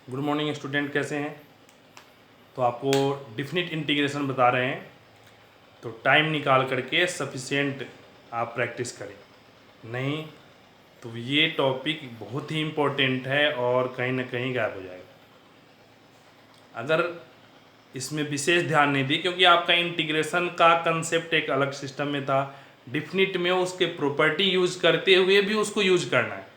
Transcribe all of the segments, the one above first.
Good morning student, कैसे हैं? तो आपको डिफिनिट इंटीग्रेशन बता रहे हैं, तो टाइम निकाल करके सफिशिएंट आप प्रैक्टिस करें। नहीं तो ये टॉपिक बहुत ही इम्पोर्टेंट है और कहीं ना कहीं गायब हो जाएगा अगर इसमें विशेष ध्यान नहीं दी, क्योंकि आपका इंटीग्रेशन का कंसेप्ट एक अलग सिस्टम में था। डिफिनिट में उसके प्रॉपर्टी यूज करते हुए भी उसको यूज करना है,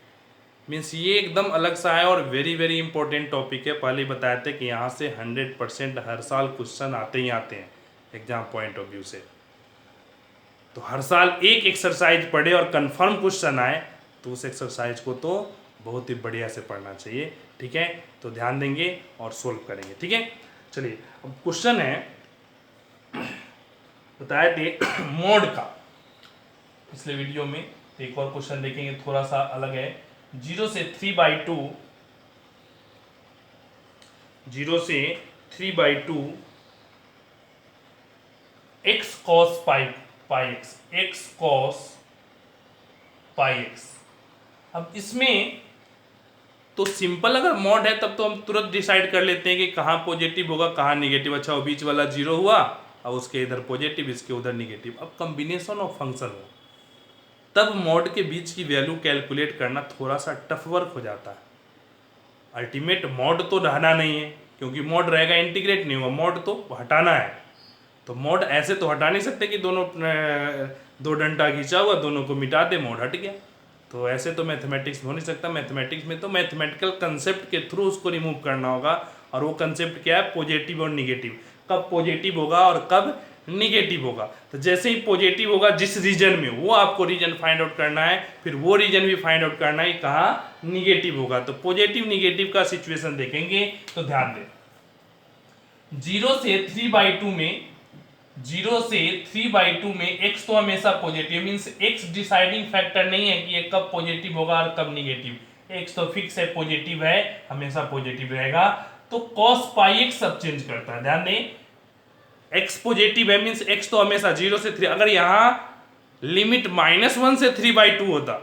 मीन्स ये एकदम अलग सा है और वेरी वेरी इंपॉर्टेंट टॉपिक है। पहले ही बताए थे कि यहाँ से 100% हर साल क्वेश्चन आते ही आते हैं एग्जाम पॉइंट ऑफ व्यू से। तो हर साल एक एक्सरसाइज पढ़े और कंफर्म क्वेश्चन आए तो उस एक्सरसाइज को तो बहुत ही बढ़िया से पढ़ना चाहिए। ठीक है, तो ध्यान देंगे और सोल्व करेंगे। ठीक है, चलिए अब क्वेश्चन है, बताए थे मोड का पिछले वीडियो में। एक और क्वेश्चन देखेंगे, थोड़ा सा अलग है। 0 से 3/2, 0 से 3/2 x cos पाई एक्स, x cos पाई एक्स। अब इसमें तो सिंपल अगर मॉड है तब तो हम तुरंत डिसाइड कर लेते हैं कि कहाँ पॉजिटिव होगा कहाँ निगेटिव। अच्छा, वो बीच वाला 0 हुआ और उसके इधर पॉजिटिव, इसके उधर निगेटिव। अब कॉम्बिनेशन ऑफ फंक्शन हो तब मॉड के बीच की वैल्यू कैलकुलेट करना थोड़ा सा टफ वर्क हो जाता है। अल्टीमेट मॉड तो रहना नहीं है, क्योंकि मॉड रहेगा इंटीग्रेट नहीं होगा, मॉड तो हटाना है। तो मॉड ऐसे तो हटा नहीं सकते कि दोनों दो डंडा खींचा हुआ दोनों को मिटा दे, मॉड हट गया। तो ऐसे तो मैथमेटिक्स में हो नहीं सकता। मैथमेटिक्स में तो मैथमेटिकल कंसेप्ट के थ्रू उसको रिमूव करना होगा, और वो कंसेप्ट क्या है? पॉजिटिव और निगेटिव। कब पॉजिटिव होगा और कब निगेटिव होगा। तो जैसे ही पॉजिटिव होगा जिस रीजन में, वो आपको रीजन फाइंड आउट करना है, फिर वो रीजन भी फाइंड आउट करना है कहाँ निगेटिव होगा। तो पॉजिटिव निगेटिव का सिचुएशन देखेंगे तो ध्यान दें। 0 से 3/2 में, 0 से 3/2 में x तो हमेशा positive, means x deciding factor नहीं है कि ये कब पॉजिटिव होगा और कब निगेटिव। x तो फिक्स है, पॉजिटिव है, हमेशा पॉजिटिव रहेगा। तो cos पाई x सब चेंज करता है। ध्यान दें, x पॉजिटिव है मींस x तो हमेशा 0 से 3। अगर यहाँ लिमिट -1 से 3/2 होता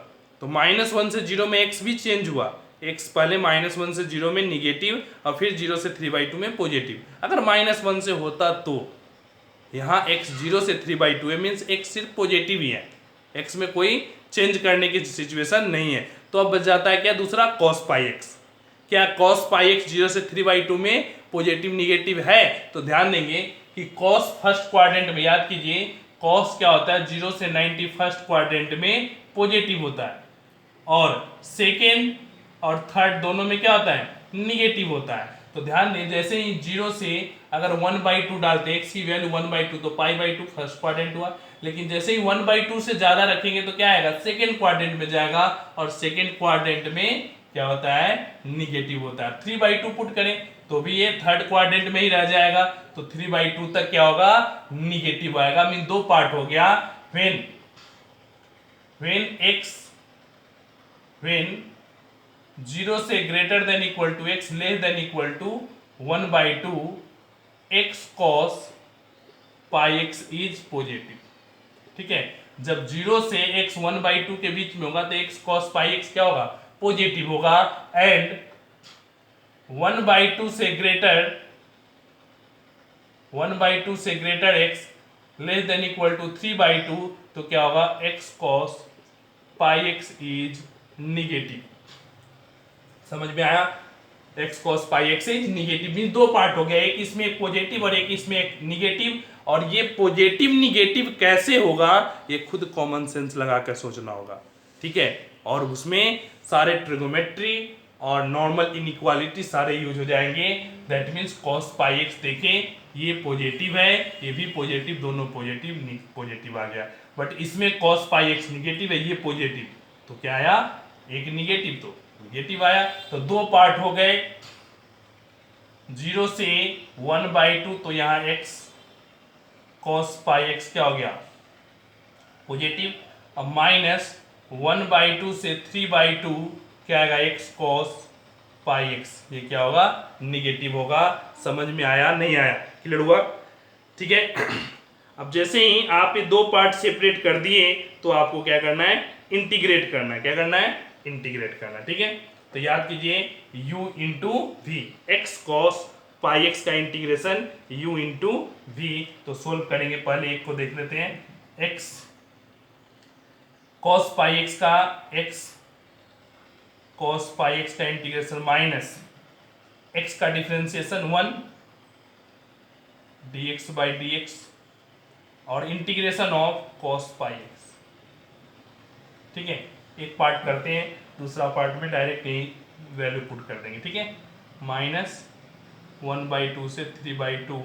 तो -1 से 0 में x भी चेंज हुआ। x पहले -1 से 0 में निगेटिव और फिर 0 से 3/2 में पॉजिटिव। अगर -1 से होता तो यहाँ x 0 से 3/2 है, मीन्स x सिर्फ पॉजिटिव ही है, x में कोई चेंज करने की सिचुएशन नहीं है। तो अब बच जाता है क्या? दूसरा cos पाई x। क्या cos पाई x 0 से 3/2 में पॉजिटिव निगेटिव है? तो ध्यान देंगे कि cos फर्स्ट क्वाड्रेंट में, याद कीजिए cos क्या होता है? 0 से 90 फर्स्ट क्वाड्रेंट में पॉजिटिव होता है, और सेकेंड और थर्ड दोनों में क्या होता है? निगेटिव होता है। तो ध्यान दें, जैसे ही 0 से अगर 1/2 डालते x की वैल्यू 1/2 तो π/2 फर्स्ट क्वाड्रेंट हुआ। लेकिन जैसे ही 1/2 से ज्यादा रखेंगे तो क्या आएगा? सेकेंड क्वाड्रेंट में जाएगा, और सेकेंड क्वाड्रेंट में क्या होता है? निगेटिव होता है। 3/2 पुट करें तो भी ये थर्ड क्वाड्रेंट में ही रह जाएगा, तो 3/2 तक क्या होगा? निगेटिव आएगा। मीन दो पार्ट हो गया। when 0 से greater than equal to x less than equal to 1/2 x cos pi x is positive. ठीक है, जब 0 से x 1/2 के बीच में होगा तो x cos पाई x क्या होगा? पॉजिटिव होगा। एंड 1/2 से greater x less than equal to 3/2 तो क्या होगा? x cos pi x is negative. समझ में आया? x cos pi x is negative. Mean दो पार्ट हो गया, एक इसमें एक पॉजिटिव और एक इसमें एक निगेटिव। और ये पॉजिटिव निगेटिव कैसे होगा ये खुद कॉमन सेंस लगा कर सोचना होगा। ठीक है, और उसमें सारे ट्रिगोमेट्री और नॉर्मल इनइक्वालिटी सारे यूज हो जाएंगे। That means cos pi x देखें, ये पॉजिटिव है, ये भी पॉजिटिव, दोनों पॉजिटिव आ गया। बट इसमें cos पाई x निगेटिव है, ये पॉजिटिव, तो क्या आया? एक निगेटिव, तो निगेटिव आया। तो दो पार्ट हो गए, 0 से 1/2 तो यहाँ x cos पाई x क्या हो गया? पॉजिटिव। अब -1/2 से 3/2 क्या आएगा? x cos पाई x, ये क्या होगा? निगेटिव होगा। समझ में आया? नहीं आया? क्लियर हुआ? ठीक है। अब जैसे ही आप ये दो पार्ट सेपरेट कर दिए तो आपको क्या करना है? इंटीग्रेट करना है। क्या करना है? इंटीग्रेट करना है। ठीक है, तो याद कीजिए u into v, x cos pi x का इंटीग्रेशन u इंटू वी। तो सोल्व करेंगे, पहले एक को देख लेते हैं। x कॉस पाई एक्स का इंटीग्रेशन माइनस x का डिफरेंशिएशन 1 dx बाई dx और integration of cos pi x. ठीक है, एक पार्ट करते हैं, दूसरा पार्ट में डायरेक्ट यही वैल्यू पुट कर देंगे। ठीक है, -1/2 से 3/2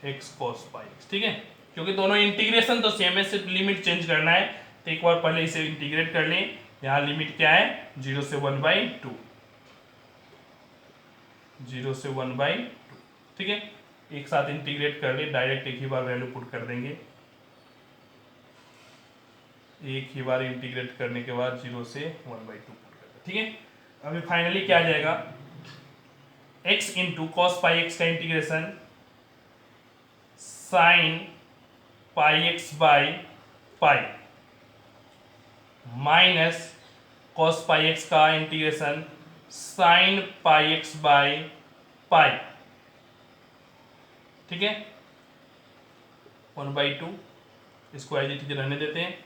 एक्स कॉस पाई एक्स। ठीक है, क्योंकि दोनों इंटीग्रेशन तो सेम है, सिर्फ लिमिट चेंज करना है। तो एक बार पहले इसे इंटीग्रेट कर लें। यहाँ लिमिट क्या है, 0 से 1/2, 0 से 1/2। ठीक है, एक साथ इंटीग्रेट कर ले, डायरेक्ट एक ही बार वैल्यू पुट कर देंगे। एक ही बार इंटीग्रेट करने के बाद 0 से 1/2 पुट कर दें। ठीक है, अभी फाइनली क्या आ जाएगा, x into cos pi x का integration sine pi x by pi minus cos pi x का integration sine pi x by pi. ठीक है, 1/2, इसको एज इट इज रहने देते हैं।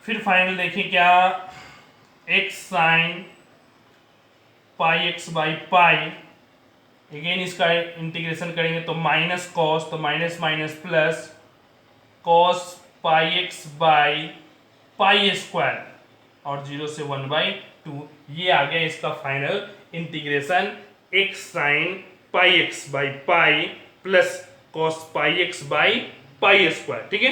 फिर फाइनल देखिए क्या, x sign pi x by pi, again इसका इंटीग्रेशन करेंगे तो माइनस कॉस, तो minus minus plus cos pi x by pi square और 0 से 1/2। ये आ गया इसका final integration, x sign pi x by pi plus cos pi x by pi square. ठीक है,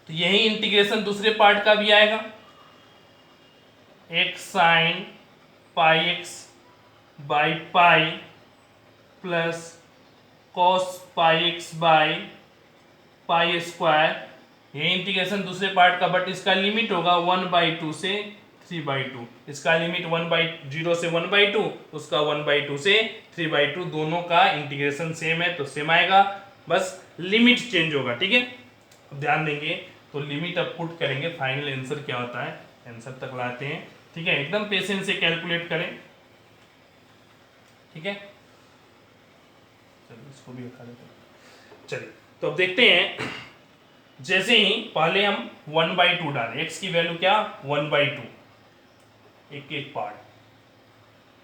तो यही इंटीग्रेशन दूसरे पार्ट का भी आएगा, x sign pi x by pi plus cos pi x by pi square. ये इंटीग्रेशन दूसरे पार्ट का, बट इसका लिमिट होगा 1/2 से 3/2। इसका लिमिट 0 से 1/2, उसका 1/2 से 3/2, दोनों का इंटीग्रेशन सेम है तो सेम आएगा, बस लिमिट चेंज होगा। ठीक है, अब ध्यान देंगे, तो लिमिट अब पुट करेंगे, फाइनल आंसर क्या होता है, आंसर तक लाते हैं। ठीक है, एकदम पेशेंस से कैलकुलेट करें। ठीक है, चलिए इसको भी हटा देते हैं। चलिए तो अब देखते हैं, जैसे ही पहले हम 1/2 डालें, x की वैल्यू क्या 1/2, एक एक पार्ट।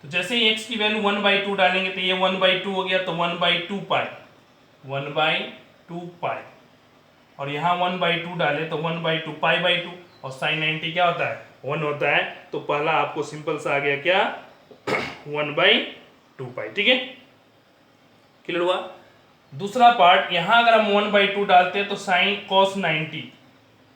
तो जैसे ही x की वैल्यू 1/2 डालेंगे तो ये 1/2 हो गया, तो 1/2 पाई, 1/2 पाई, और यहाँ 1/2 डाले तो 1/2 पाई/2, और साइन 90 क्या होता है 1 होता है। तो पहला आपको सिंपल सा आ गया क्या 1/2 पाई। ठीक है, क्लियर हुआ। दूसरा पार्ट, यहां अगर हम 1/2 डालते हैं तो साइन कॉस 90,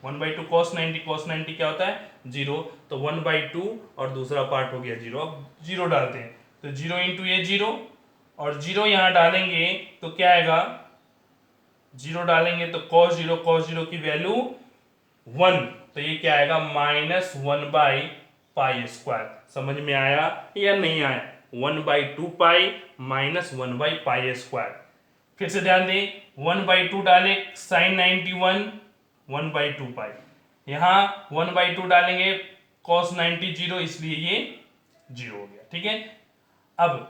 1/2 कॉस 90, कॉस 90 क्या होता है 0, तो 1/2 और दूसरा पार्ट हो गया 0। अब 0 डालते हैं तो 0 इंटू ये 0, और 0 यहां डालेंगे तो क्या आएगा, 0 डालेंगे तो cos 0 की वैल्यू 1, तो ये क्या आएगा -1/पाई²। समझ में आया या नहीं आया, 1/2 पाई माइनस 1/पाई²। फिर से ध्यान दें, 1/2 डाले साइन 91, 1/2 पाई, यहाँ 1/2 डालेंगे cos 90 0, इसलिए ये 0 हो गया। ठीक है, अब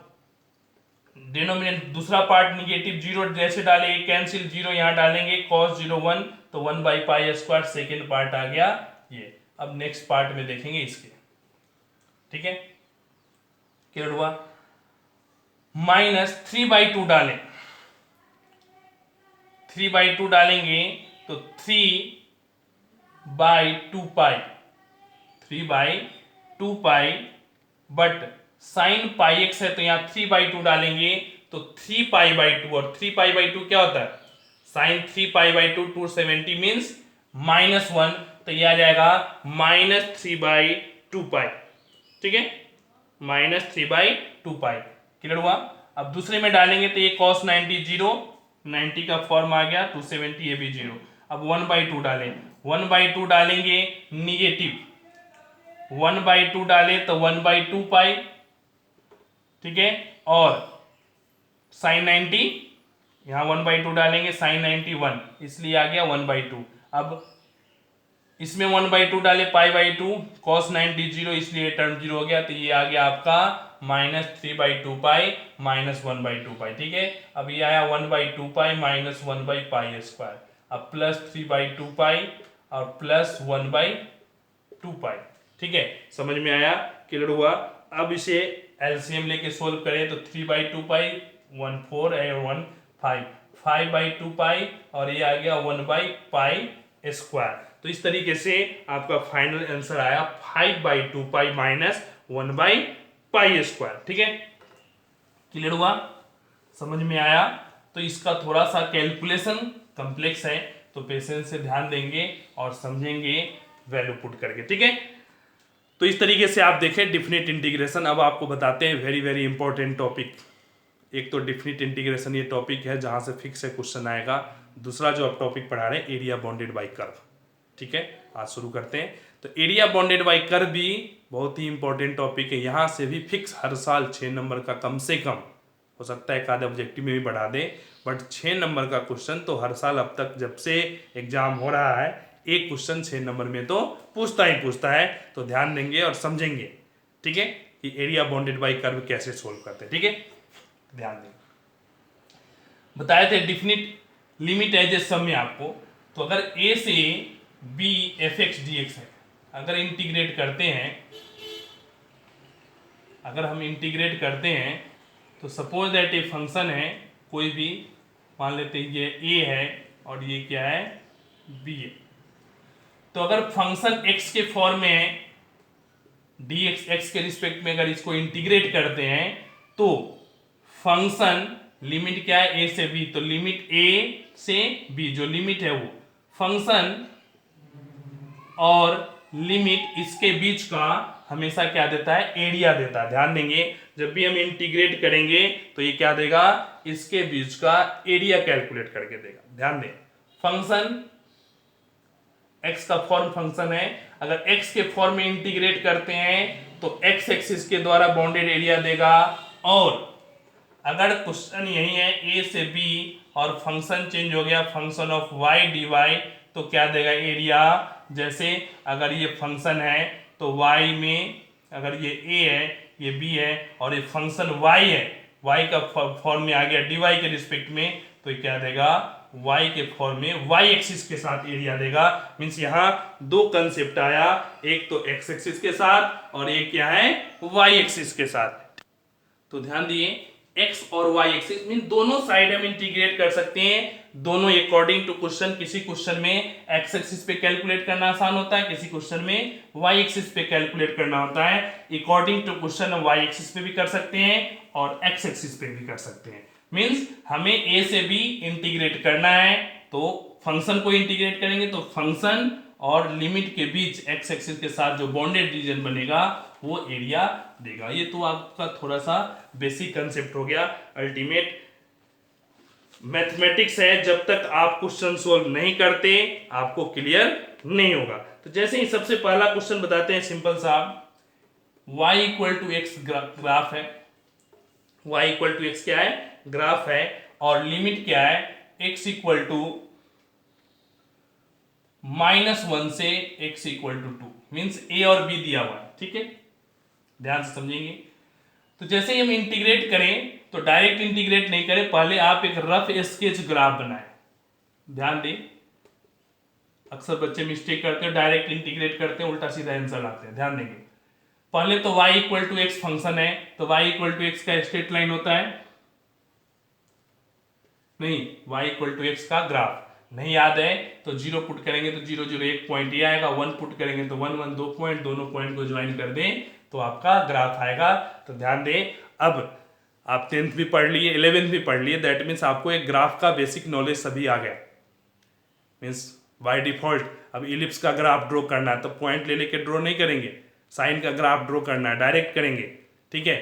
डिनोमिनेटर दूसरा पार्ट निगेटिव 0 जैसे डाले कैंसिल, 0 यहाँ डालेंगे cos 0 1, तो 1/पाई², सेकेंड पार्ट आ गया ये। अब नेक्स्ट पार्ट में देखेंगे इसके। ठीक है, क्लियर हुआ। -3/2 डालें, 3/2 डालेंगे तो 3/2 पाई, 3/2 पाई, बट साइन पाई एक्स है तो यहाँ 3/2 डालेंगे तो 3π/2, और 3π/2 क्या होता है साइन 3π/2, 270 मीन्स -1, तो ये आ जाएगा -3/2 पाई। ठीक है, -3/2 पाई, क्लियर हुआ। अब दूसरे में डालेंगे तो ये cos 90 0, 90 का फॉर्म आ गया, 270 ये भी 0। अब 1/2 डालें, 1/2 डालेंगे निगेटिव, 1/2 डाले तो 1/2 पाई। ठीक है, और साइन 90 यहाँ 1/2 डालेंगे, साइन 91, इसलिए आ गया 1/2। अब इसमें 1/2 डाले पाई/2 cos 90 0, इसलिए टर्म 0 हो गया, तो ये आ गया आपका -3/2 पाई -1/2 पाई। ठीक है, अब ये आया 1/2 पाई -1/पाई स्क्वायर, अब +3/2 पाई और +1/2 पाई। ठीक है, समझ में आया, क्लियर हुआ। अब इसे एलसीएम लेके सोल्व करें तो 3/2 पाई 1 4 है और 1 5, 5/2 पाई और ये आ गया 1/पाई स्क्वायर। तो इस तरीके से आपका फाइनल आंसर आया 5/2 पाई -1/पाई स्क्वायर। ठीक है, क्लियर हुआ, समझ में आया। तो इसका थोड़ा सा कैलकुलेशन कॉम्प्लेक्स है, तो पेशेंस से ध्यान देंगे और समझेंगे वैल्यू पुट करके। ठीक है, तो इस तरीके से आप देखें डिफिनिट इंटीग्रेशन। अब आपको बताते हैं वेरी वेरी इंपॉर्टेंट टॉपिक। एक तो डिफिनिट इंटीग्रेशन ये टॉपिक है जहां से फिक्स है क्वेश्चन आएगा। दूसरा जो आप टॉपिक पढ़ा रहे हैं एरिया बाउंडेड बाय कर्व। ठीक है, आज शुरू करते हैं। तो एरिया बाउंडेड बाय कर्व भी बहुत ही इंपॉर्टेंट टॉपिक है। यहाँ से भी फिक्स हर साल 6 नंबर का कम से कम, हो सकता है एक आधे ऑब्जेक्टिव में भी बढ़ा दें, बट 6 नंबर का क्वेश्चन तो हर साल अब तक जब से एग्जाम हो रहा है एक क्वेश्चन 6 नंबर में तो पूछता ही पूछता है। तो ध्यान देंगे और समझेंगे, ठीक है, कि एरिया बाउंडेड बाय कर्व कैसे सोल्व करते हैं। ठीक है, ध्यान देंगे। बताए थे डिफिनिट लिमिट है जिस सब में आपको, तो अगर a से b fx dx है, अगर इंटीग्रेट करते हैं, अगर हम इंटीग्रेट करते हैं तो सपोज दैट ए फंक्शन है कोई भी, मान लेते हैं ये a है और ये क्या है b है। तो अगर फंक्शन x के फॉर्म में है, dx x के रिस्पेक्ट में अगर इसको इंटीग्रेट करते हैं तो फंक्शन लिमिट क्या है a से b, तो लिमिट a से b जो लिमिट है वो फंक्शन और लिमिट इसके बीच का हमेशा क्या देता है, एरिया देता है। ध्यान देंगे, जब भी हम इंटीग्रेट करेंगे तो ये क्या देगा, इसके बीच का एरिया कैलकुलेट करके देगा। ध्यान दें, फंक्शन x का फॉर्म फंक्शन है, अगर x के फॉर्म में इंटीग्रेट करते हैं तो x एक्सिस के द्वारा बाउंडेड एरिया देगा, और अगर क्वेश्चन यही है a से b और फंक्शन चेंज हो गया फंक्शन ऑफ y dy, तो क्या देगा एरिया। जैसे अगर ये फंक्शन है तो y में अगर ये a है ये b है और ये फंक्शन y है, y का फॉर्म में आ गया dy के रिस्पेक्ट में, तो ये क्या देगा, y के फॉर्म में y एक्सिस के साथ एरिया देगा। मींस यहाँ दो कंसेप्ट आया, एक तो x एक्सिस के साथ और एक क्या है y एक्सिस के साथ। तो ध्यान दिए, x और y एक्सिस मीन दोनों साइड हम इंटीग्रेट कर सकते हैं, दोनों अकॉर्डिंग टू क्वेश्चन। किसी क्वेश्चन में x एक्सिस पे कैलकुलेट करना आसान होता है, किसी क्वेश्चन में y एक्सिस पे कैलकुलेट करना होता है। अकॉर्डिंग टू क्वेश्चन हम y एक्सिस पे भी कर सकते हैं और x एक्सिस पे भी कर सकते हैं। मींस हमें a से b इंटीग्रेट करना है तो फंक्शन को इंटीग्रेट करेंगे तो फंक्शन और लिमिट के बीच x एक्सिस के साथ जो बाउंडेड रीजन बनेगा वो एरिया देगा। ये तो आपका थोड़ा सा बेसिक कंसेप्ट हो गया। अल्टीमेट मैथमेटिक्स है, जब तक आप क्वेश्चन सोल्व नहीं करते आपको क्लियर नहीं होगा। तो जैसे ही सबसे पहला क्वेश्चन बताते हैं सिंपल सा, y equal to x graph है, y इक्वल टू एक्स क्या है, ग्राफ है, और लिमिट क्या है, x इक्वल टू -1 से x equal to 2, means a और b दिया हुआ है। ठीक है, ध्यान से समझेंगे। तो जैसे ही हम इंटीग्रेट करें तो डायरेक्ट इंटीग्रेट नहीं करें, पहले आप एक रफ स्केच ग्राफ बनाएं। ध्यान दें, अक्सर बच्चे मिस्टेक करते हैं, डायरेक्ट इंटीग्रेट करते हैं, उल्टा सीधा आंसर लाते हैं। ध्यान देंगे, पहले तो y equal to x function है, तो y इक्वल टू एक्स का स्ट्रेट लाइन होता है, नहीं y इक्वल टू एक्स का ग्राफ नहीं याद है तो 0 पुट करेंगे तो 0 0 एक पॉइंट ये आएगा, 1 पुट करेंगे तो 1 1 दो पॉइंट, दोनों पॉइंट को ज्वाइन कर दें तो आपका ग्राफ आएगा। तो ध्यान दें, अब आप 10th भी पढ़ लिए 11th भी पढ़ लिए, दैट मीन्स आपको एक ग्राफ का बेसिक नॉलेज सभी आ गया। मीन्स बाय डिफॉल्ट अब इलिप्स का ग्राफ ड्रॉ करना है तो पॉइंट ले लेके ड्रॉ नहीं करेंगे, साइन का ग्राफ ड्रॉ करना है डायरेक्ट करेंगे। ठीक है,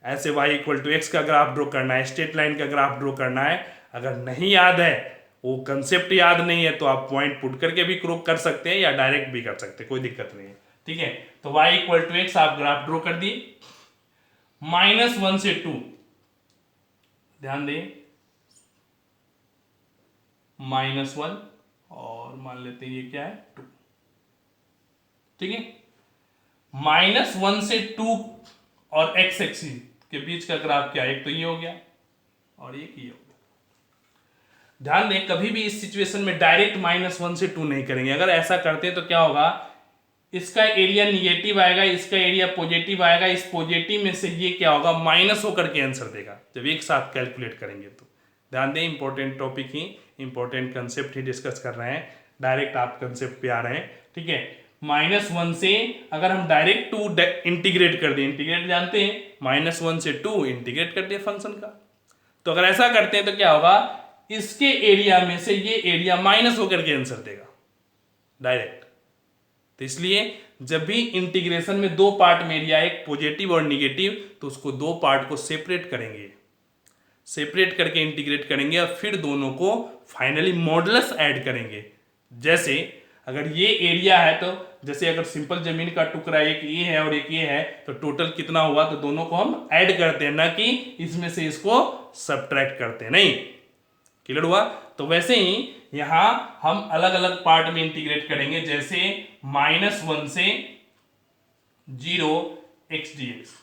ऐसे y इक्वल टू एक्स का ग्राफ ड्रॉ करना है, स्ट्रेट लाइन का ग्राफ ड्रॉ करना है। अगर नहीं याद है, वो कंसेप्ट याद नहीं है, तो आप पॉइंट पुट करके भी क्रॉप कर सकते हैं या डायरेक्ट भी कर सकते हैं, कोई दिक्कत नहीं है। ठीक है, तो y इक्वल टू एक्स आप ग्राफ ड्रॉ कर दिए, -1 से 2, ध्यान दें -1 और मान लेते हैं ये क्या है 2, ठीक है। -1 से 2 और x एक्सिस के बीच का ग्राफ क्या है, एक तो ये हो गया और एक ये हो गया। ध्यान दें, कभी भी इस सिचुएशन में डायरेक्ट -1 से 2 नहीं करेंगे। अगर ऐसा करते हैं तो क्या होगा, इसका एरिया निगेटिव आएगा, इसका एरिया पॉजिटिव आएगा, इस पॉजिटिव में से ये क्या होगा, माइनस होकर के आंसर देगा जब एक साथ कैलकुलेट करेंगे तो। ध्यान दें, इंपॉर्टेंट टॉपिक ही, इंपॉर्टेंट कंसेप्ट ही डिस्कस कर रहे हैं, डायरेक्ट आप कंसेप्ट पे आ रहे हैं। ठीक है, -1 से अगर हम डायरेक्ट 2 इंटीग्रेट कर दें, इंटीग्रेट जानते हैं, -1 से 2 इंटीग्रेट कर दिए फंक्शन का, तो अगर ऐसा करते हैं तो क्या होगा, इसके एरिया में से ये एरिया माइनस होकर के आंसर देगा डायरेक्ट। तो इसलिए जब भी इंटीग्रेशन में 2 पार्ट में एरिया, एक पॉजिटिव और निगेटिव, तो उसको 2 पार्ट को सेपरेट करेंगे, सेपरेट करके इंटीग्रेट करेंगे और फिर दोनों को फाइनली मॉडुलस ऐड करेंगे। जैसे अगर ये एरिया है तो जैसे अगर सिंपल जमीन का टुकड़ा एक ये है और एक ये है तो टोटल कितना हुआ, तो दोनों को हम ऐड करते हैं, ना कि इसमें से इसको सब्ट्रैक्ट करते हैं। नहीं, क्लियर हुआ। तो वैसे ही यहां हम अलग अलग पार्ट में इंटीग्रेट करेंगे, जैसे -1 से 0 x dx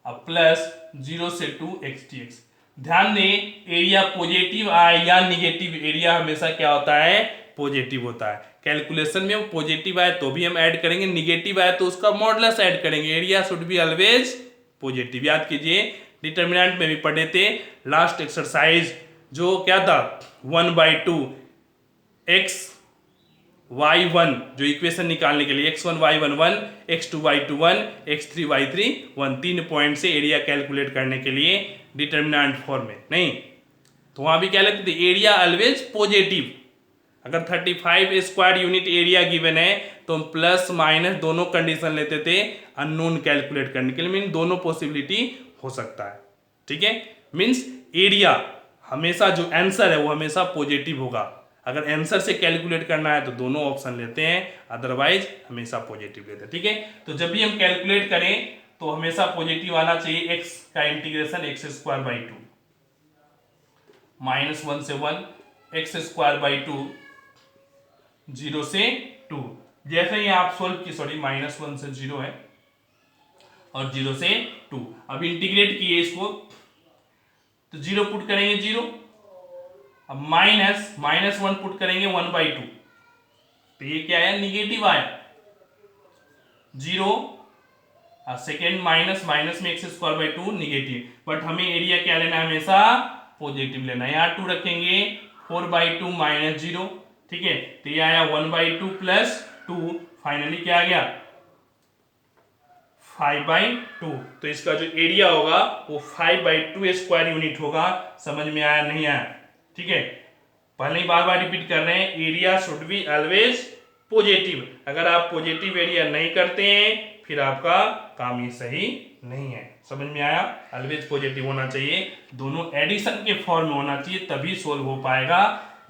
अब +0 से 2 x dx। ध्यान दें, एरिया पॉजिटिव आए या निगेटिव, एरिया हमेशा क्या होता है, पॉजिटिव होता है। कैलकुलेशन में वो पॉजिटिव आए तो भी हम ऐड करेंगे, निगेटिव आए तो उसका मॉडुलस ऐड करेंगे। Area should be always positive. याद कीजिए, डिटरमिनेंट में भी पढ़े थे, लास्ट एक्सरसाइज जो क्या था, 1/2 x y1, जो इक्वेशन निकालने के लिए x1 y1 1, x2 y2 1, x3 y3 1, 3 point से एरिया कैलकुलेट करने के लिए डिटरमिनेंट फॉर्म में। नहीं तो वहां भी क्या लगती थी, एरिया ऑलवेज पॉजिटिव। अगर 35 स्क्वायर यूनिट एरिया गिवन है तो हम प्लस माइनस दोनों कंडीशन लेते थे अननोन कैलकुलेट करने के लिए, मीन दोनों पॉसिबिलिटी हो सकता है। ठीक है, मीन्स एरिया हमेशा जो आंसर है वो हमेशा पॉजिटिव होगा। अगर आंसर से कैलकुलेट करना है तो दोनों ऑप्शन लेते हैं, अदरवाइज हमेशा पॉजिटिव लेते हैं। ठीक है, तो जब भी हम कैलकुलेट करें तो हमेशा पॉजिटिव आना चाहिए। x का इंटीग्रेशन x² 2, -1 से 1, x² 2, 0 से 2। जैसे ही आप सोल्व की, सॉरी -1 से 0 है और 0 से 2, अब इंटीग्रेट किए इसको तो 0 पुट करेंगे 0, अब -1 पुट करेंगे 1/2, तो ये क्या आया, निगेटिव आया 0, सेकेंड माइनस में x² 2 निगेटिव, बट हमें एरिया क्या लेना है, हमेशा पॉजिटिव लेना है। यहाँ 2 रखेंगे, 4/2 -0, ठीक है, तो ये आया 1/2 प्लस 2, फाइनली क्या आ गया 5/2। तो इसका जो एरिया होगा वो 5/2 स्क्वायर यूनिट होगा। समझ में आया, नहीं आया? ठीक है, पहले ही बार बार रिपीट कर रहे हैं, area should be always positive. अगर आप पॉजिटिव एरिया नहीं करते हैं फिर आपका काम ही सही नहीं है। समझ में आया? ऑलवेज पॉजिटिव होना चाहिए, दोनों एडिशन के फॉर्म में होना चाहिए, तभी सोल्व हो पाएगा,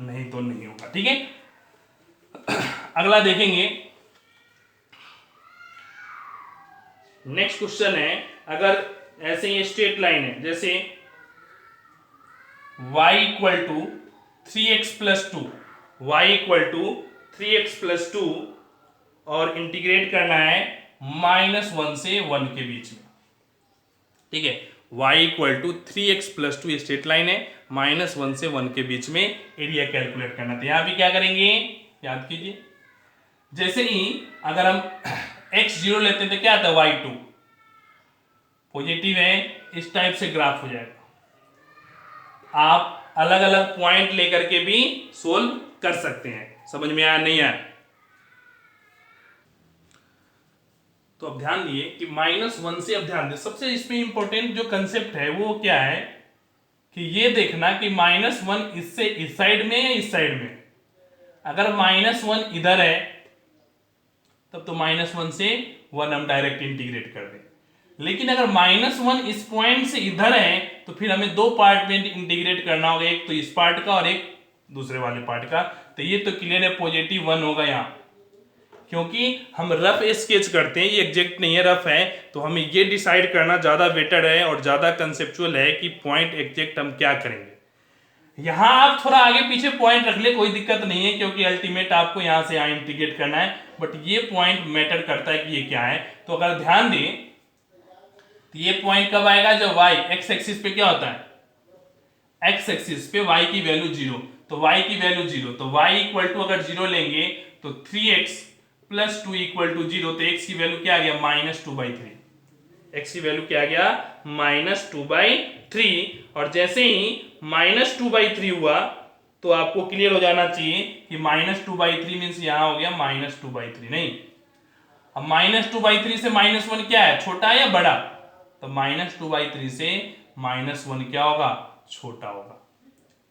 नहीं तो नहीं होगा। ठीक है, अगला देखेंगे। नेक्स्ट क्वेश्चन है, अगर ऐसे ही स्ट्रेट लाइन है, जैसे y = 3x + 2, y = 3x + 2 और इंटीग्रेट करना है -1 से 1 के बीच में। ठीक है, y = 3x + 2 स्ट्रेट लाइन है, -1 से 1 के बीच में एरिया कैलकुलेट करना। तो यहां भी क्या करेंगे, याद कीजिए, जैसे ही अगर हम x 0 लेते हैं तो क्या आता है, y2 पॉजिटिव है, इस टाइप से ग्राफ हो जाएगा। आप अलग अलग पॉइंट लेकर के भी सोल्व कर सकते हैं। समझ में आया, नहीं आया? तो अब ध्यान दिए कि -1 से, अब ध्यान दें, सबसे इसमें इंपॉर्टेंट जो कंसेप्ट है वो क्या है कि ये देखना कि -1 इससे इस साइड में या इस साइड में। अगर -1 इधर है तब तो -1 से 1 हम डायरेक्ट इंटीग्रेट कर दें, लेकिन अगर -1 इस पॉइंट से इधर है तो फिर हमें 2 पार्ट में इंटीग्रेट करना होगा, एक तो इस पार्ट का और एक दूसरे वाले पार्ट का। तो ये तो क्लियर है, पॉजिटिव 1 होगा यहाँ, क्योंकि हम रफ स्केच करते हैं, ये एग्जैक्ट नहीं है, रफ है, तो हमें ये डिसाइड करना ज़्यादा बेटर है और ज़्यादा कंसेप्चुअल है कि पॉइंट एग्जैक्ट हम क्या करेंगे। यहां आप थोड़ा आगे पीछे पॉइंट रख ले, कोई दिक्कत नहीं है, क्योंकि अल्टीमेट आपको यहां से यहां इंटीग्रेट करना है, बट ये पॉइंट मैटर करता है कि ये क्या है। तो अगर ध्यान दें तो ये पॉइंट कब आएगा, जब y एक्स एक्सिस पे क्या होता है, एक्स एक्सिस पे y की वैल्यू 0, तो y की वैल्यू 0, तो y इक्वल टू अगर 0 लेंगे तो 3x प्लस 2 इक्वल टू 0, तो x की वैल्यू क्या आ गया -2/3, x की वैल्यू क्या आ गया -2/3। और जैसे ही -2/3 हुआ तो आपको क्लियर हो जाना चाहिए कि -2/3 मीन्स यहां हो गया -2/3, नहीं, अब -2/3 से -1 क्या है, छोटा है या बड़ा, तो -2/3 से -1 क्या होगा, छोटा होगा।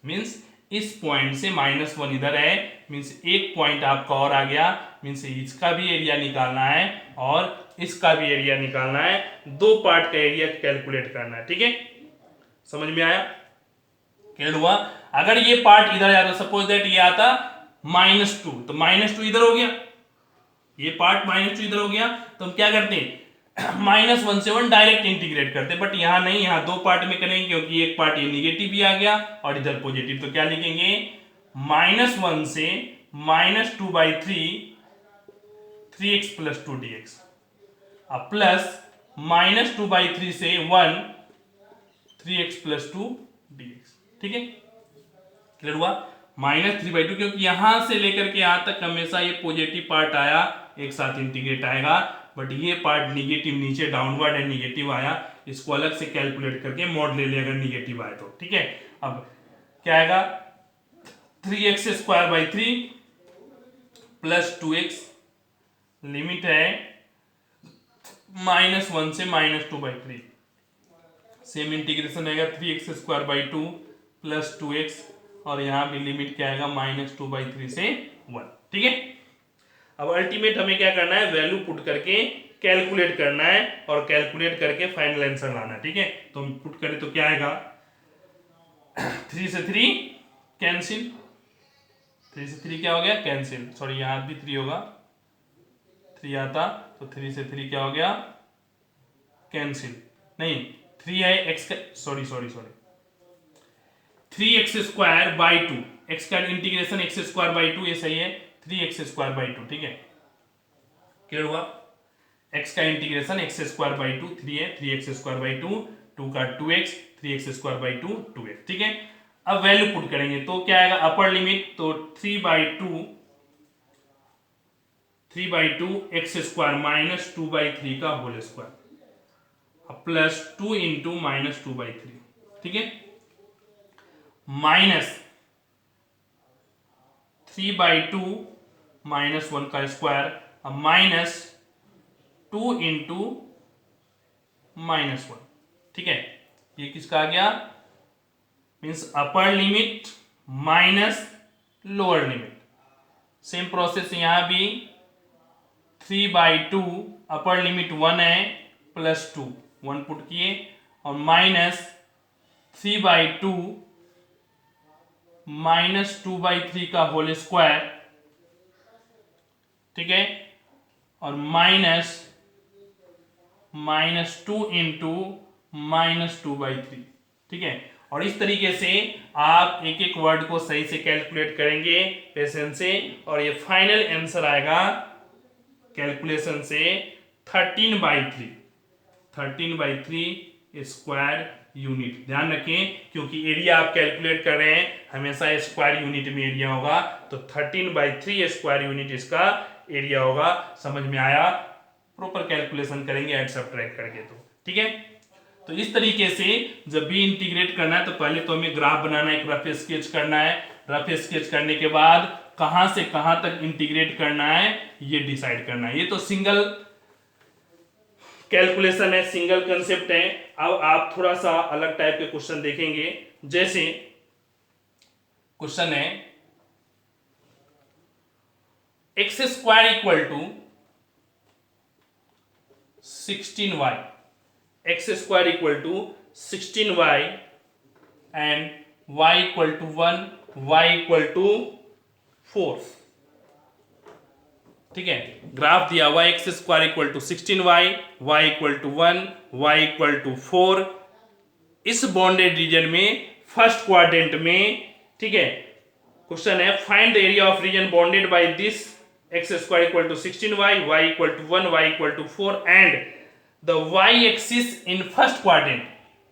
मीन्स इस पॉइंट से -1 इधर है, मीन्स एक पॉइंट आपका और आ गया, मीन्स इसका भी एरिया निकालना है और इसका भी एरिया निकालना है, दो पार्ट का एरिया कैलकुलेट करना है। ठीक है, समझ में आया, क्लियर हुआ। अगर ये पार्ट इधर आता, सपोज दैट ये आता -2, तो -2 इधर हो गया, ये पार्ट -2 इधर हो गया, तो हम क्या करते हैं -1 से 1 डायरेक्ट इंटीग्रेट करते, बट यहां नहीं, यहां दो पार्ट में करेंगे, क्योंकि एक पार्ट ये निगेटिव भी आ गया और इधर पॉजिटिव, तो क्या लिखेंगे -1 से -2/3 3x प्लस 2 dx, अब प्लस -2/3 से 1 3x प्लस 2 dx। ठीक है, क्लियर हुआ, -3/2, क्योंकि यहां से लेकर के यहां तक हमेशा ये पॉजिटिव पार्ट आया, एक साथ इंटीग्रेट आएगा, बट ये पार्ट निगेटिव नीचे डाउनवर्ड है, निगेटिव आया, इसको अलग से कैलकुलेट करके मॉड ले ले अगर निगेटिव आए तो। ठीक है, अब क्या आएगा 3x² प्लस 2x, लिमिट है -1 से -2/3, सेम इंटीग्रेशन आएगा 3x² प्लस 2x, और यहां भी लिमिट क्या आएगा -2/3 से 1। ठीक है, अब अल्टीमेट हमें क्या करना है, वैल्यू पुट करके कैलकुलेट करना है और कैलकुलेट करके फाइनल आंसर लाना है। ठीक है, तो हम पुट करें तो क्या आएगा 3 से 3 कैंसिल, 3 से 3 क्या हो गया कैंसिल, सॉरी यहां भी 3 होगा, 3 आता तो 3 से 3 क्या हो गया कैंसिल, नहीं 3 है एक्स का, सॉरी 3x² 2, एक्स का इंटीग्रेशन x² 2, ये सही है 3x² 2। ठीक है, क्लियर हुआ, x का इंटीग्रेशन x² 2 3 है, 3x² 2 का 2x 3x² 2x। ठीक है, अब वैल्यू पुट करेंगे तो क्या आएगा, अपर लिमिट तो 3/2 x² -2/3 का होल स्क्वायर, प्लस 2 इंटू -2/3। ठीक है, माइनस 3/2 -1 का स्क्वायर, अब -2 इंटू -1। ठीक है, ये किसका आ गया, means upper limit minus lower limit. Same process यहां भी 3/2 अपर लिमिट 1 है प्लस 2 1 पुट किए, और माइनस 3/2 -2/3 का होल स्क्वायर। ठीक है, और -2 इंटू -2/3। ठीक है, और इस तरीके से आप एक एक वर्ड को सही से कैलकुलेट करेंगे पेशेंस से, और ये फाइनल आंसर आएगा कैलकुलेशन से 13/3 स्क्वायर यूनिट। ध्यान रखें, क्योंकि एरिया आप कैलकुलेट कर रहे हैं हमेशा स्क्वायर यूनिट में एरिया होगा, तो 13/3 स्क्वायर यूनिट इसका एरिया होगा। समझ में आया, प्रॉपर कैलकुलेशन करेंगे ऐड सब्ट्रैक्ट करके तो। ठीक है, तो इस तरीके से जब भी इंटीग्रेट करना है तो पहले तो हमें ग्राफ बनाना है, एक रफ स्केच करना है, रफ स्केच करने के बाद कहां से कहां तक इंटीग्रेट करना है ये डिसाइड करना है। ये तो सिंगल कैलकुलेशन है, सिंगल कंसेप्ट है। अब आप थोड़ा सा अलग टाइप के क्वेश्चन देखेंगे, जैसे क्वेश्चन है x² 16y, x² 16y and y = 1, y = 4। ठीक है, ग्राफ दिया हुआ x² = 16y, y = 1, y = 4। इस बॉन्डेड रीजन में फर्स्ट क्वाड्रेंट में ठीक है। क्वेश्चन है find the area of region bounded by this x square equal to 16y, y equal to 1, y equal to 4 and the y axis in first quadrant.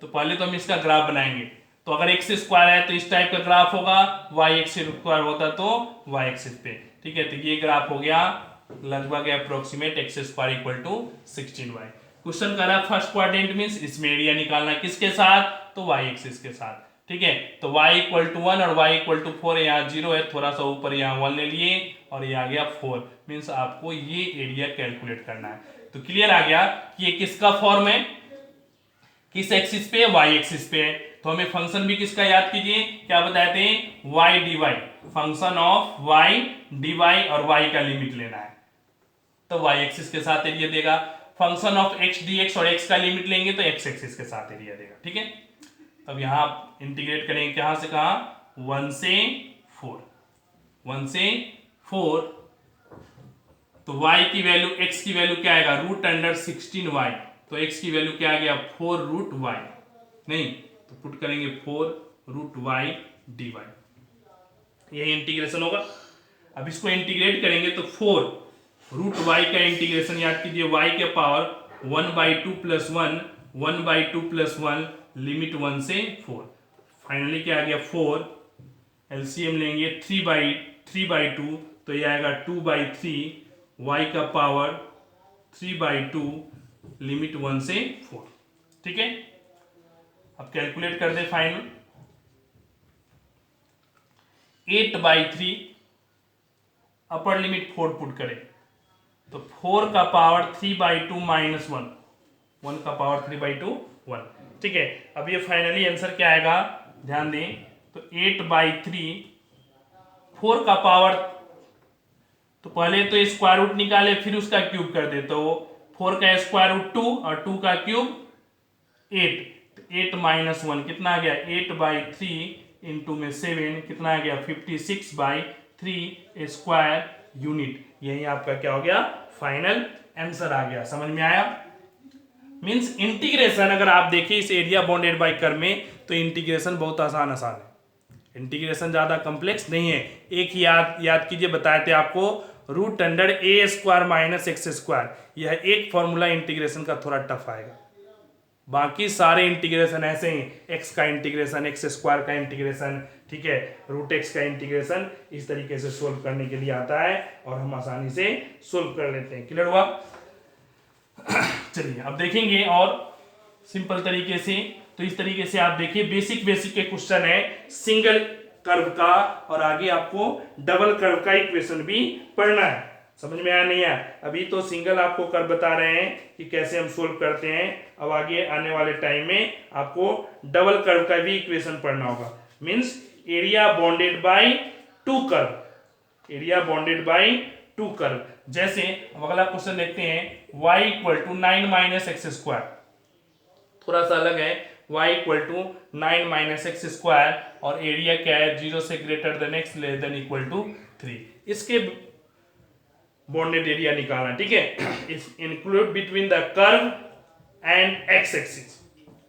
तो पहले तो हम इसका ग्राफ बनाएंगे। तो अगर एक्स स्क्वायर है तो इस टाइप का ग्राफ होगा, y एक्सिस स्क्वायर होता तो y एक्सिस पे, ठीक है। तो ये ग्राफ हो गया लगभग approximate x square equal to 16y। Question कर रहा है फर्स्ट क्वाड्रेंट मींस इसमें एरिया निकालना किसके साथ, तो y एक्सिस के साथ, ठीक है। तो y इक्वल टू 1 और y इक्वल टू 4 है, यहाँ 0 है, थोड़ा सा ऊपर यहाँ 1 ले लिए और ये आ गया 4, मींस आपको ये एरिया कैलकुलेट करना है। तो क्लियर आ गया कि ये किसका फॉर्म है, किस एक्सिस पे, y एक्सिस पे है। तो हमें फंक्शन भी किसका याद कीजिए, क्या बताए थे, y dy, function of y dy और y का लिमिट लेना है तो y एक्सिस के साथ एरिया देगा। फंक्शन ऑफ x dx और x का लिमिट लेंगे तो x एक्सिस के साथ एरिया देगा, ठीक है। अब यहां इंटीग्रेट करेंगे कहां से कहां, 1 से 4, 1 से 4, तो y की वैल्यू, x की वैल्यू क्या आएगा, रूट अंडर 16y, तो x की वैल्यू क्या आ गया, 4 रूट y, नहीं तो पुट करेंगे 4 रूट y dy, यही इंटीग्रेशन होगा। अब इसको इंटीग्रेट करेंगे तो 4 रूट y का इंटीग्रेशन याद कीजिए, y के पावर 1/2 प्लस 1, 1/2 प्लस 1, लिमिट 1 से 4, फाइनली क्या आ गया 4, एलसीएम लेंगे 3/2 तो ये आएगा 2/3, y का पावर 3/2, लिमिट 1 से 4, ठीक है। अब कैलकुलेट कर दे फाइनल, 8/3 अपर लिमिट 4 पुट करें तो 4 का पावर 3/2 माइनस 1, 1 का पावर 3/2 1, ठीक है। अब ये फाइनली आंसर क्या आएगा, ध्यान दें, तो 8/3, 4 का पावर, तो पहले तो स्क्वायर रूट निकाले फिर उसका क्यूब कर दे, तो 4 का स्क्वायर रूट 2 और 2 का क्यूब 8, 8 माइनस 1 कितना आ गया, 8/3 इंटू में 7 कितना आ गया, 56/3 स्क्वायर यूनिट, यही आपका क्या हो गया, फाइनल आंसर आ गया। समझ में आया, मींस इंटीग्रेशन अगर आप देखिए इस एरिया बाउंडेड बाय कर्व में तो इंटीग्रेशन बहुत आसान है, इंटीग्रेशन ज्यादा कॉम्प्लेक्स नहीं है। एक ही याद कीजिए, बताए थे आपको, रूट अंडर ए स्क्वायर माइनस एक्स स्क्वायर, यह एक फॉर्मूला इंटीग्रेशन का थोड़ा टफ आएगा, बाकी सारे इंटीग्रेशन ऐसे ही, एक्स का इंटीग्रेशन, एक्स स्क्वायर का इंटीग्रेशन, ठीक है, रूट एक्स का इंटीग्रेशन इस तरीके से सोल्व करने के लिए आता है और हम आसानी से सोल्व कर लेते हैं। क्लियर हुआ, चलिए अब देखेंगे और सिंपल तरीके से। तो इस तरीके से आप देखिए बेसिक के क्वेश्चन है सिंगल कर्व का, और आगे आपको डबल कर्व का इक्वेशन भी पढ़ना है। समझ में आया नहीं आया, अभी तो सिंगल आपको कर्व बता रहे हैं कि कैसे हम सोल्व करते हैं, अब आगे आने वाले टाइम में आपको डबल कर्व का भी इक्वेशन पढ़ना होगा, means area bounded by two curve, area bounded by two curve. जैसे अब अगला क्वेश्चन देखते हैं, y equal to 9 minus x square, थोड़ा सा अलग है, y equal to 9 minus x square और एरिया क्या है, 0 से greater than x less than equal to 3, इसके बाउंडेड एरिया निकालना, ठीक है। इस include between the curve and x axis,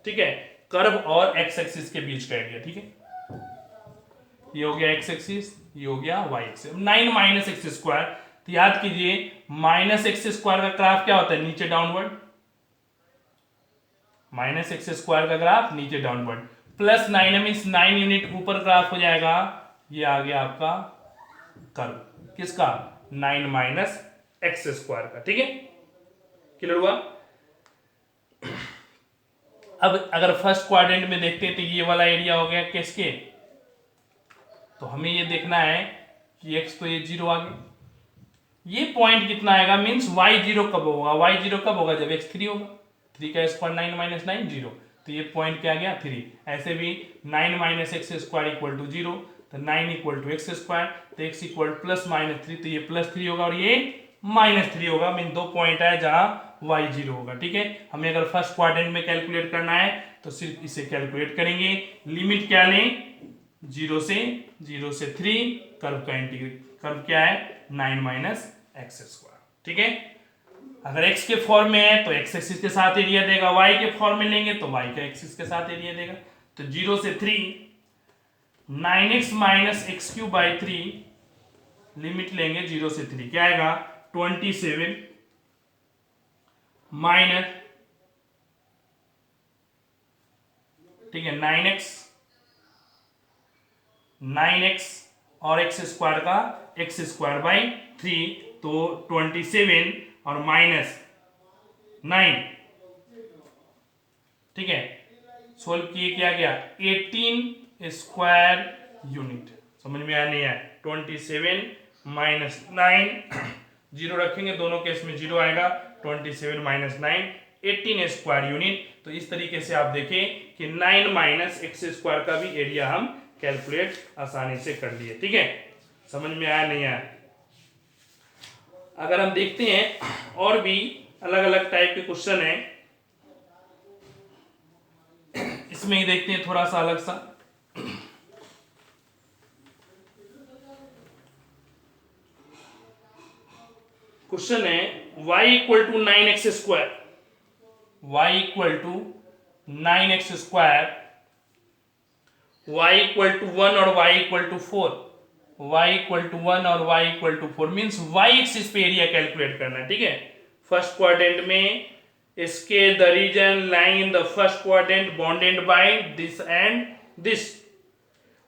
ठीक है, कर्व और एक्स एक्सिस के बीच का एरिया, ठीक है। ये हो गया एक्स एक्सिस, ये हो गया y axis. 9 minus x square, तो याद कीजिए माइनस एक्स स्क्वायर का ग्राफ क्या होता है, नीचे डाउनवर्ड, माइनस एक्स स्क्वायर का ग्राफ नीचे डाउनवर्ड, प्लस 9 मीन्स 9 यूनिट ऊपर ग्राफ हो जाएगा, ये आ गया आपका कर्व किसका, 9 माइनस एक्स स्क्वायर का, ठीक है। क्लियर हुआ। अब अगर फर्स्ट क्वाड्रेंट में देखते हैं तो ये वाला एरिया हो गया किसके, तो हमें ये देखना है कि x तो ये 0 आ गया, ये पॉइंट कितना आएगा, मींस y 0 कब होगा, y 0 कब होगा, जब x 3 होगा, 3 का स्क्वायर 9 माइनस 9 0, तो ये पॉइंट क्या गया 3। ऐसे भी 9 minus x square equal to 0, तो 9 इक्वल टू एक्स स्क्वायर, तो x इक्वल प्लस माइनस 3, तो ये प्लस 3 होगा और ये माइनस 3 होगा, मीन दो पॉइंट है जहां y 0 होगा, ठीक है। हमें अगर फर्स्ट क्वाड्रेंट में कैलकुलेट करना है तो सिर्फ इसे कैलकुलेट करेंगे, लिमिट क्या लें, 0 से 3, कर्व का इंटीग्रेट, कर्व क्या है 9 माइनस एक्स स्क्वायर, ठीक है। अगर x के फॉर्म में है तो x एक्सिस के साथ एरिया देगा, y के फॉर्म में लेंगे तो y के एक्सिस के साथ एरिया देगा। तो 0 से 3 9x minus x Q by 3, limit लेंगे 0 से 3, क्या आएगा 27 माइनस, ठीक है 9x और एक्स स्क्वायर का एक्स स्क्वायर बाई 3, तो 27 और माइनस 9, ठीक है सोल्व किए क्या गया 18 स्क्वायर यूनिट। समझ में आया नहीं आया? 27 माइनस 9, जीरो रखेंगे दोनों केस में जीरो आएगा, 27 माइनस 9 18 स्क्वायर यूनिट। तो इस तरीके से आप देखें कि 9 माइनस एक्स स्क्वायर का भी एरिया हम कैलकुलेट आसानी से कर लिए। ठीक है, समझ में आया नहीं आया? अगर हम देखते हैं और भी अलग अलग टाइप के क्वेश्चन है, इसमें ही देखते हैं थोड़ा सा अलग सा। क्वेश्चन है y equal to 9x square, y equal to 9x square, y equal to 1 और y equal to 4, y equal to 1 और y equal to 4 means y axis पे एरिया कैलकुलेट करना है। ठीक है, फर्स्ट क्वाड्रेंट में इसके the region lying in the first quadrant bounded by this and this,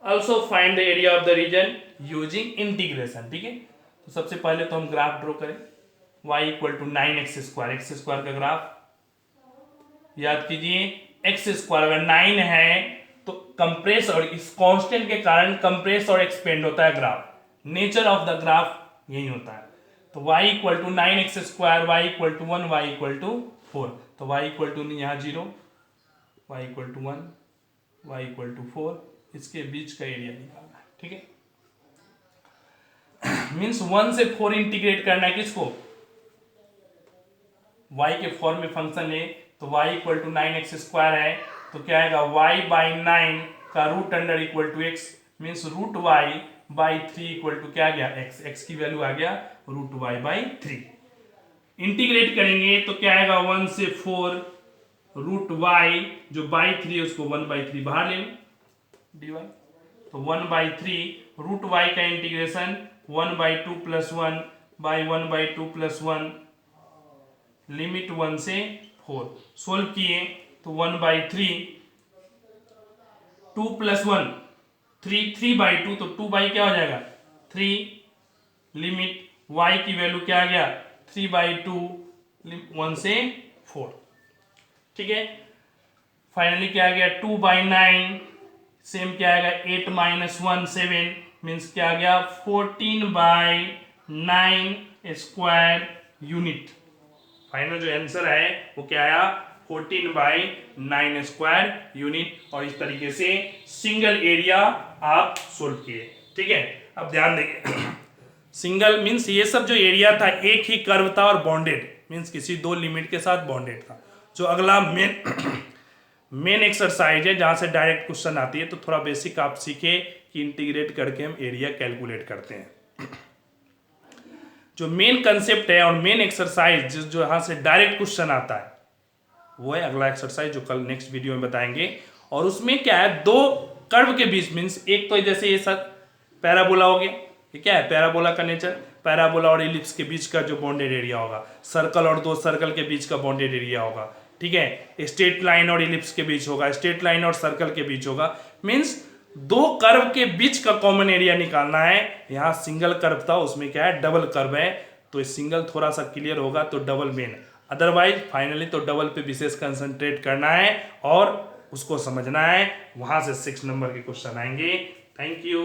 also find the area of the region using integration. ठीक है, तो सबसे पहले तो हम ग्राफ ड्रॉ करें, y equal to 9x square, x square का ग्राफ याद कीजिए, एक्स स्क्वायर अगर 9 है तो कंप्रेस और इस कांस्टेंट के कारण कंप्रेस और एक्सपेंड होता है graph, nature of the graph यही होता है। तो y equal to 9x square, y equal to 1, y equal to 4, तो y इक्वल टू यहाँ 0, y equal to 1, y equal to 4, इसके बीच का एरिया निकालना है। ठीक है, मीन्स 1 से 4 इंटीग्रेट करना है किसको, y के फॉर्म में फंक्शन है, तो y equal to 9x square है, तो क्या आएगा y बाई 9 का root under equal to x, means root y by 3 equal to क्या आ गया x, x की वैल्यू आ गया रूट y बाई 3। इंटीग्रेट करेंगे तो क्या आएगा 1 से 4 रूट y जो बाई 3 है उसको 1 बाई 3 बाहर ले dy, तो 1 बाई 3 रूट y का integration 1 by 2 plus 1 by 1 by 2 plus 1, limit 1 से 4, सोल्व किए तो 1 बाई 3, 2 प्लस 1 3, 3 बाई 2, तो 2 बाई क्या हो जाएगा 3, लिमिट y की वैल्यू क्या आ गया 3 बाई 2, 1 से 4। ठीक है, फाइनली क्या आ गया 2 बाई 9, सेम क्या आएगा 8 माइनस 1 7, मीन्स क्या आ गया 14 बाई 9 स्क्वायर यूनिट। फाइनल जो आंसर है वो क्या आया 14 बाई 9 स्क्वायर यूनिट। और इस तरीके से सिंगल एरिया आप सोल्व किए। ठीक है, अब ध्यान देंगे सिंगल मीन्स ये सब जो एरिया था एक ही कर्व था और बॉन्डेड, मीन्स किसी दो लिमिट के साथ बॉन्डेड था। जो अगला मेन एक्सरसाइज है जहां से डायरेक्ट क्वेश्चन आती है, तो थोड़ा बेसिक आप सीखे कि इंटीग्रेट करके हम एरिया कैलकुलेट करते हैं। जो मेन कंसेप्ट है और मेन एक्सरसाइज जो यहाँ से डायरेक्ट क्वेश्चन आता है वो है अगला एक्सरसाइज जो कल नेक्स्ट वीडियो में बताएंगे। और उसमें क्या है दो कर्व के बीच, मीन्स एक तो जैसे ये सब पैराबोला हो गया, ये क्या है पैराबोला का नेचर, पैराबोला और इलिप्स के बीच का जो बॉन्डेड एरिया होगा, सर्कल और दो सर्कल के बीच का बॉन्डेड एरिया होगा। ठीक है, स्ट्रेट लाइन और इलिप्स के बीच होगा, स्ट्रेट लाइन और सर्कल के बीच होगा, मीन्स दो कर्व के बीच का कॉमन एरिया निकालना है। यहाँ सिंगल कर्व था, उसमें क्या है डबल कर्व है, तो सिंगल थोड़ा सा क्लियर होगा तो डबल मेन, अदरवाइज फाइनली तो डबल पे विशेष कंसंट्रेट करना है और उसको समझना है। वहां से 6 नंबर के क्वेश्चन आएंगे। Thank you.